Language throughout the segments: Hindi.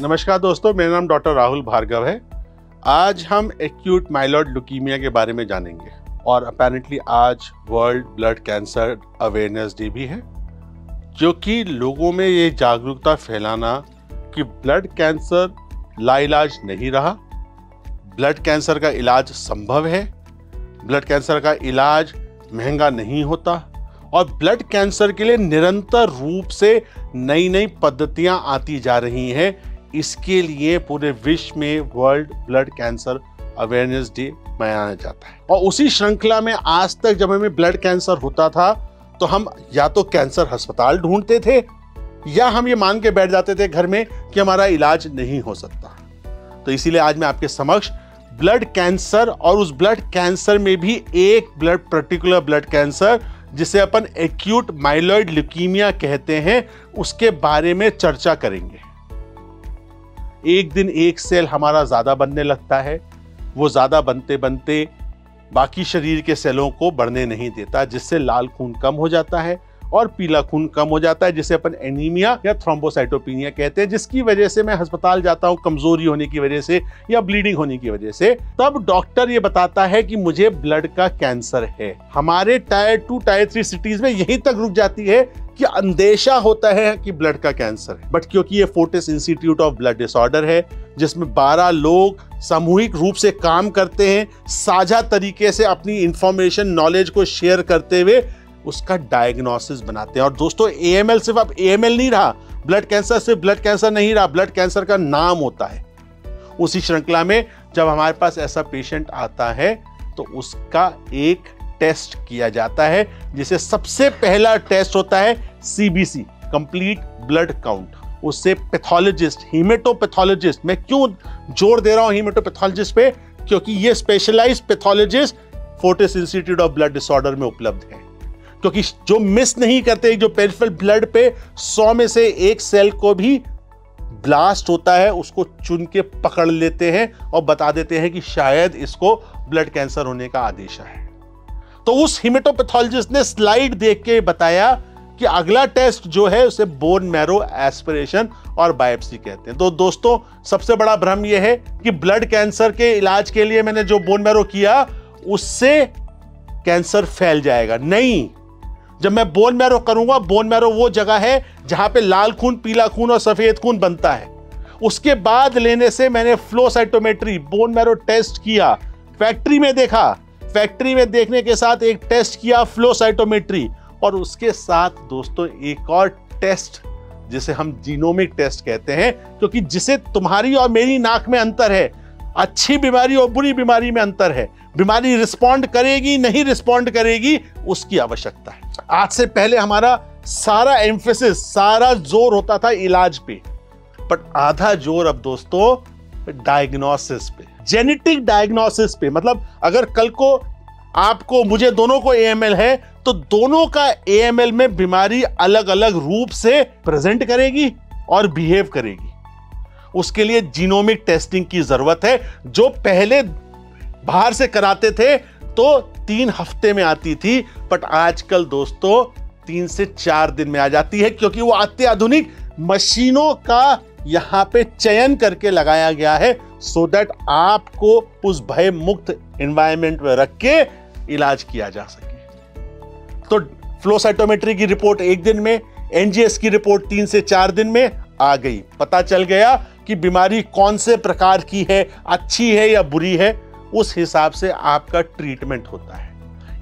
नमस्कार दोस्तों, मेरा नाम डॉक्टर राहुल भार्गव है। आज हम एक्यूट माइलॉइड ल्यूकीमिया के बारे में जानेंगे और अपेरेंटली आज world blood cancer awareness day भी है, जो कि लोगों में ये जागरूकता फैलाना कि ब्लड कैंसर लाइलाज नहीं रहा, ब्लड कैंसर का इलाज संभव है, ब्लड कैंसर का इलाज महंगा नहीं होता और ब्लड कैंसर के लिए निरंतर रूप से नई नई पद्धतियां आती जा रही हैं। इसके लिए पूरे विश्व में world blood cancer awareness day मनाया जाता है। और उसी श्रृंखला में आज तक जब हमें ब्लड कैंसर होता था तो हम या तो कैंसर अस्पताल ढूंढते थे या हम ये मान के बैठ जाते थे घर में कि हमारा इलाज नहीं हो सकता। तो इसीलिए आज मैं आपके समक्ष ब्लड कैंसर और उस ब्लड कैंसर में भी एक पर्टिकुलर ब्लड कैंसर जिसे अपन एक्यूट माइलॉइड ल्यूकीमिया कहते हैं, उसके बारे में चर्चा करेंगे। एक दिन एक सेल हमारा ज्यादा बनने लगता है, वो ज्यादा बनते बनते बाकी शरीर के सेलों को बढ़ने नहीं देता, जिससे लाल खून कम हो जाता है और पीला खून कम हो जाता है, जिसे अपन एनीमिया या थ्रोम्बोसाइटोपिनिया कहते हैं, जिसकी वजह से मैं अस्पताल जाता हूं कमजोरी होने की वजह से या ब्लीडिंग होने की वजह से। तब डॉक्टर ये बताता है कि मुझे ब्लड का कैंसर है। हमारे टायर 2 टायर 3 सिटीज में यहीं तक रुक जाती है कि अंदेशा होता है कि ब्लड का कैंसर है। बट क्योंकि ये Fortis institute of blood disorder है, जिसमें 12 लोग सामूहिक रूप से काम करते हैं, साझा तरीके से अपनी इंफॉर्मेशन नॉलेज को शेयर करते हुए उसका डायग्नोसिस बनाते हैं। और दोस्तों, AML सिर्फ अब AML नहीं रहा, ब्लड कैंसर सिर्फ ब्लड कैंसर नहीं रहा, ब्लड कैंसर का नाम होता है। उसी श्रृंखला में जब हमारे पास ऐसा पेशेंट आता है तो उसका एक टेस्ट किया जाता है, जिसे सबसे पहला टेस्ट होता है CBC, कंप्लीट ब्लड काउंट। उससे पैथोलॉजिस्ट, हीमेटोपैथोलॉजिस्ट, मैं क्यों जोर दे रहा हूं हीमेटोपैथोलॉजिस्ट पे, क्योंकि ये specialised pathologist Fortis institute of blood disorder में उपलब्ध है। क्योंकि जो मिस नहीं करते, जो पेरिफेरल ब्लड पे 100 में से एक सेल को भी ब्लास्ट होता है, उसको चुन के पकड़ लेते हैं और बता देते हैं कि शायद इसको ब्लड कैंसर होने का आदेश है। तो उस हीमेटोपैथोलॉजिस्ट ने स्लाइड देख के बताया कि अगला टेस्ट जो है उसे बोन मैरो एस्पिरेशन और बायोप्सी कहते हैं। तो दोस्तों, सबसे बड़ा भ्रम यह है कि ब्लड कैंसर के इलाज के लिए मैंने जो बोन मैरो किया उससे कैंसर फैल जाएगा। नहीं, जब मैं बोन मैरो करूंगा, बोन मैरो वो जगह है जहां पे लाल खून, पीला खून और सफेद खून बनता है। उसके बाद लेने से मैंने flow cytometry, bone marrow test किया, फैक्ट्री में देखा, फैक्ट्री में देखने के साथ एक टेस्ट किया फ्लो साइटोमेट्री, और उसके साथ दोस्तों एक और टेस्ट जिसे हम जीनोमिक टेस्ट कहते हैं, क्योंकि जिसे तुम्हारी और मेरी नाक में अंतर है, अच्छी बीमारी और बुरी बीमारी में अंतर है, बीमारी रिस्पॉन्ड करेगी नहीं रिस्पॉन्ड करेगी उसकी आवश्यकता है। आज से पहले हमारा सारा एम्फेसिस, सारा जोर होता था इलाज पे, बट आधा जोर अब दोस्तों डायग्नोसिस पे, जेनेटिक डायग्नोसिस पे। मतलब अगर कल को आपको, मुझे, दोनों को AML है तो दोनों का AML में बीमारी अलग अलग रूप से प्रेजेंट करेगी और बिहेव करेगी। उसके लिए जीनोमिक टेस्टिंग की जरूरत है, जो पहले बाहर से कराते थे तो 3 हफ्ते में आती थी, बट आजकल दोस्तों 3 से 4 दिन में आ जाती है, क्योंकि वो अत्याधुनिक मशीनों का यहां पे चयन करके लगाया गया है, सो दैट आपको उस भय मुक्त एनवायरनमेंट में रख के इलाज किया जा सके। तो फ्लो साइटोमेट्री की रिपोर्ट 1 दिन में, NGS की रिपोर्ट 3 से 4 दिन में आ गई। पता चल गया कि बीमारी कौन से प्रकार की है, अच्छी है या बुरी है, उस हिसाब से आपका ट्रीटमेंट होता है।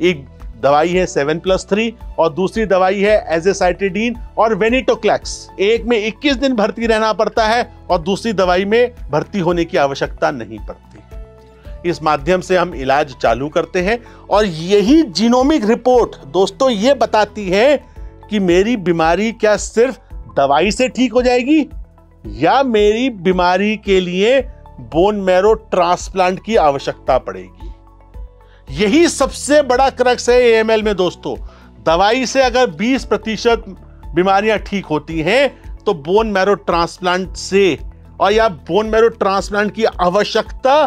एक दवाई है 7+3 और दूसरी दवाई है एजेसाइटिडीन और वेनिटोक्लैक्स। एक में 21 दिन भर्ती रहना पड़ता है और दूसरी दवाई में भर्ती होने की आवश्यकता नहीं पड़ती। इस माध्यम से हम इलाज चालू करते हैं और यही जीनोमिक रिपोर्ट दोस्तों ये बताती है कि मेरी बीमारी क्या सिर्फ दवाई से ठीक हो जाएगी या मेरी बीमारी के लिए बोन मैरो ट्रांसप्लांट की आवश्यकता पड़ेगी। यही सबसे बड़ा क्रक्स है AML में दोस्तों। दवाई से अगर 20% बीमारियां ठीक होती हैं तो बोन मैरो ट्रांसप्लांट से, और या बोन मैरो ट्रांसप्लांट की आवश्यकता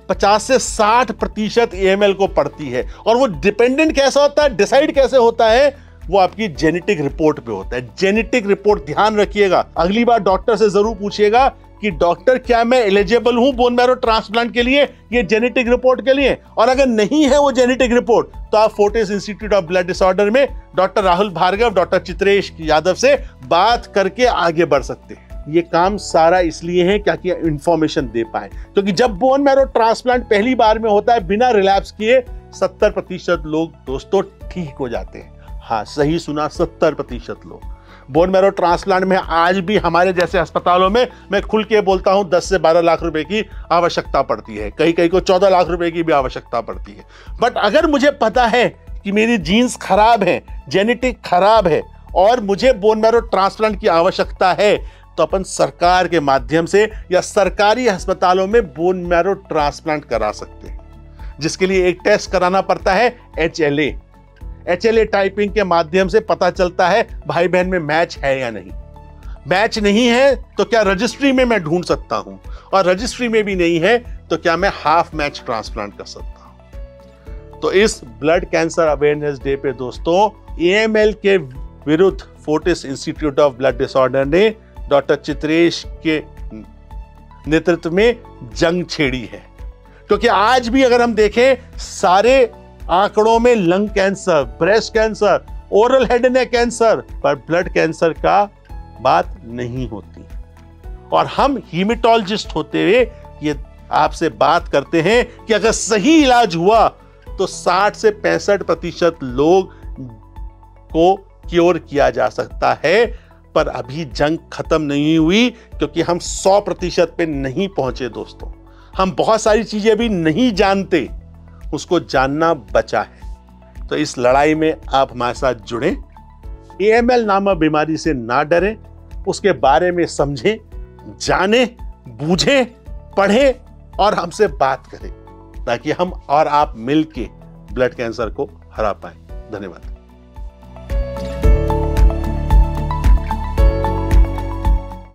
50 से 60% AML को पड़ती है। और वो डिपेंडेंट कैसा होता है, डिसाइड कैसे होता है, वो आपकी जेनेटिक रिपोर्ट पे होता है। जेनेटिक रिपोर्ट ध्यान रखिएगा, अगली बार डॉक्टर से जरूर पूछिएगा कि डॉक्टर क्या मैं एलिजिबल हूं बोन मैरो ट्रांसप्लांट के लिए, ये जेनेटिक रिपोर्ट के लिए। और अगर नहीं है वो जेनेटिक रिपोर्ट तो आप Fortis institute of blood disorder में डॉक्टर राहुल भार्गव, डॉक्टर चित्रेश यादव से बात करके आगे बढ़ सकते हैं। ये काम सारा इसलिए है ताकि इंफॉर्मेशन दे पाए, क्योंकि जब बोन मैरो ट्रांसप्लांट पहली बार में होता है बिना रिलैप्स किए 70% लोग दोस्तों ठीक हो जाते हैं। हाँ, सही सुना, 70% लोग। बोन मैरो ट्रांसप्लांट में आज भी हमारे जैसे अस्पतालों में मैं खुल के बोलता हूं 10 से 12 लाख रुपए की आवश्यकता पड़ती है, कहीं कहीं को 14 लाख रुपए की भी आवश्यकता पड़ती है। बट अगर मुझे पता है कि मेरी जीन्स खराब है, जेनेटिक खराब है और मुझे बोन मैरो ट्रांसप्लांट की आवश्यकता है, तो अपन सरकार के माध्यम से या सरकारी अस्पतालों में बोन मैरो ट्रांसप्लांट करा सकते हैं, जिसके लिए एक टेस्ट कराना पड़ता है HLA टाइपिंग के माध्यम से पता चलता है भाई बहन में मैच है या नहीं। मैच नहीं है तो क्या रजिस्ट्री में मैं ढूंढ सकता हूं, और रजिस्ट्री में भी नहीं है तो क्या मैं हाफ मैच ट्रांसप्लांट कर सकता हूं। तो इस ब्लड कैंसर अवेयरनेस डे पे दोस्तों AML के विरुद्ध Fortis institute of blood disorder ने डॉक्टर चित्रेश के नेतृत्व में जंग छेड़ी है। क्योंकि आज भी अगर हम देखें सारे आंकड़ों में lung cancer, breast cancer, oral head neck cancer, पर ब्लड कैंसर का बात नहीं होती। और हम हीमेटोलॉजिस्ट होते हुए ये आपसे बात करते हैं कि अगर सही इलाज हुआ तो 60 से 65% लोग को क्योर किया जा सकता है। पर अभी जंग खत्म नहीं हुई, क्योंकि हम 100% पे नहीं पहुंचे दोस्तों। हम बहुत सारी चीजें भी नहीं जानते, उसको जानना बचा है। तो इस लड़ाई में आप हमारे साथ जुड़ें। AML नामक बीमारी से ना डरें, उसके बारे में समझें, जानें, बूझें, पढ़ें और हमसे बात करें, ताकि हम और आप मिलके ब्लड कैंसर को हरा पाएं। धन्यवाद।